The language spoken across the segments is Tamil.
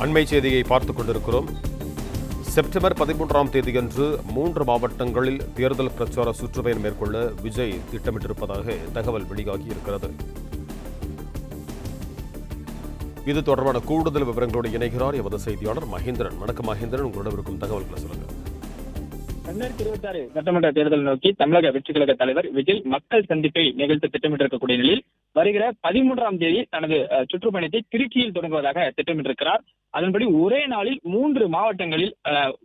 அண்மை செய்தியை பார்த்துக் கொண்டிருக்கிறோம். செப்டம்பர் 13ஆம் தேதியன்று 3 மாவட்டங்களில் தேர்தல் பிரச்சார சுற்றுப்பயணம் மேற்கொள்ள விஜய் திட்டமிட்டிருப்பதாக தகவல் வெளியாகியிருக்கிறது. இது தொடர்பான கூடுதல் விவரங்களோடு இணைகிறார் எமது செய்தியாளர் மகேந்திரன். வணக்கம் மகேந்திரன், உங்களிடம் இருக்கும் தகவல்களை சொல்லுங்கள். 2026 சட்டமன்ற தேர்தல் நோக்கி தமிழக வெற்றி கழக தலைவர் விஜய் மக்கள் சந்திப்பை நிகழ்த்த திட்டமிட்டிருக்கக்கூடிய நிலையில் வருகிற 13ஆம் தேதி தனது சுற்றுப்பயணத்தை திருச்சியில் தொடங்குவதாக திட்டமிட்டிருக்கிறார். அதன்படி ஒரே நாளில் 3 மாவட்டங்களில்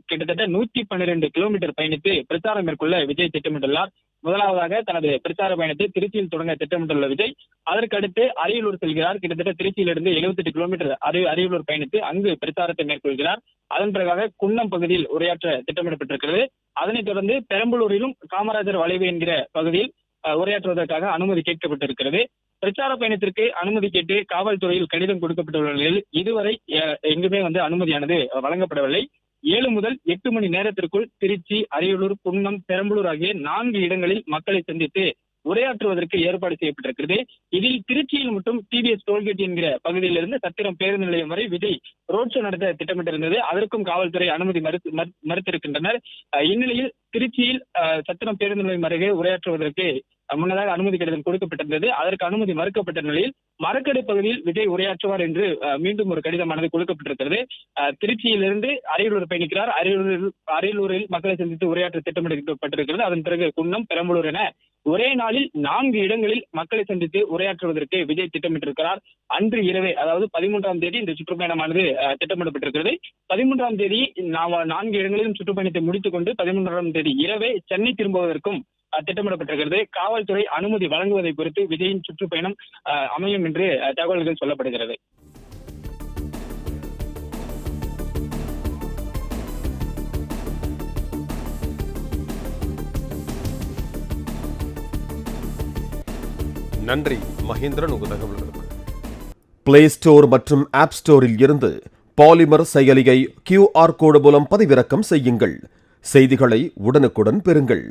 கிட்டத்தட்ட 112 கிலோமீட்டர் பயணித்து பிரச்சாரம் மேற்கொள்ள விஜய் திட்டமிட்டுள்ளார். முதலாவதாக தனது பிரச்சார பயணத்தை திருச்சியில் தொடங்க திட்டமிட்டுள்ள விஜய் அதற்கடுத்து அரியலூர் செல்கிறார். கிட்டத்தட்ட திருச்சியிலிருந்து 78 கிலோமீட்டர் அரியலூர் பயணித்து அங்கு பிரச்சாரத்தை மேற்கொள்கிறார். அதன் பிறகாக குன்னம் பகுதியில் உரையாற்ற திட்டமிடப்பட்டிருக்கிறது. அதனைத் தொடர்ந்து பெரம்பலூரிலும் காமராஜர் வளைவு என்கிற பகுதியில் உரையாற்றுவதற்காக அனுமதி கேட்கப்பட்டிருக்கிறது. பிரச்சார பயணத்திற்கு அனுமதி கேட்டு காவல்துறையில் கடிதம் கொடுக்கப்பட்டுள்ள நிலையில் இதுவரை எங்குமே அனுமதியானது வழங்கப்படவில்லை. 7 முதல் 8 மணி நேரத்திற்குள் திருச்சி, அரியலூர், குன்னம், பெரம்பலூர் ஆகிய 4 இடங்களில் மக்களை சந்தித்து உரையாற்றுவதற்கு ஏற்பாடு செய்யப்பட்டிருக்கிறது. இதில் திருச்சியில் மட்டும் டிவிஎஸ் டோல்கேட் என்கிற பகுதியிலிருந்து சத்திரம் பேருந்து நிலையம் வரை விஜய் ரோட் ஷோ நடத்த திட்டமிட்டிருந்தது. அதற்கும் காவல்துறை அனுமதி மறுத்திருக்கின்றனர். இந்நிலையில் திருச்சியில் சத்திரம் பேருந்து நிலையம் அருகே உரையாற்றுவதற்கு முன்னதாக அனுமதி கடிதம் கொடுக்கப்பட்டிருந்தது. அதற்கு அனுமதி மறுக்கப்பட்ட நிலையில் மரக்கடை பகுதியில் விஜய் உரையாற்றுவார் என்று மீண்டும் ஒரு கடிதமானது கொடுக்கப்பட்டிருக்கிறது. திருச்சியிலிருந்து அரியலூர் பயணிக்கிறார். அரியலூரில் மக்களை சந்தித்து உரையாற்ற திட்டமிடப்பட்டிருக்கிறது. அதன் பிறகு குன்னம், பெரம்பலூர் என ஒரே நாளில் 4 இடங்களில் மக்களை சந்தித்து உரையாற்றுவதற்கு விஜய் திட்டமிட்டிருக்கிறார். அன்று இரவே, அதாவது 13ஆம் தேதி இந்த சுற்றுப்பயணமானது திட்டமிடப்பட்டிருக்கிறது. 13ஆம் தேதி 4 இடங்களிலும் சுற்றுப்பயணத்தை முடித்துக் கொண்டு 13ஆம் தேதி இரவே சென்னை திரும்புவதற்கும் திட்டமிடப்பட்டிருக்கிறது. காவல்துறை அனுமதி வழங்குவதை பொறுத்து விஜயின் சுற்றுப்பயணம் அமையும் என்று தகவல்கள் சொல்லப்படுகிறது. நன்றி மகேந்திரன், உங்கள் தகவல்களுக்கு. பிளே ஸ்டோர் மற்றும் ஆப் ஸ்டோரில் இருந்து பாலிமர் செயலியை QR கோடு மூலம் பதிவிறக்கம் செய்யுங்கள். செய்திகளை உடனுக்குடன் பெறுங்கள்.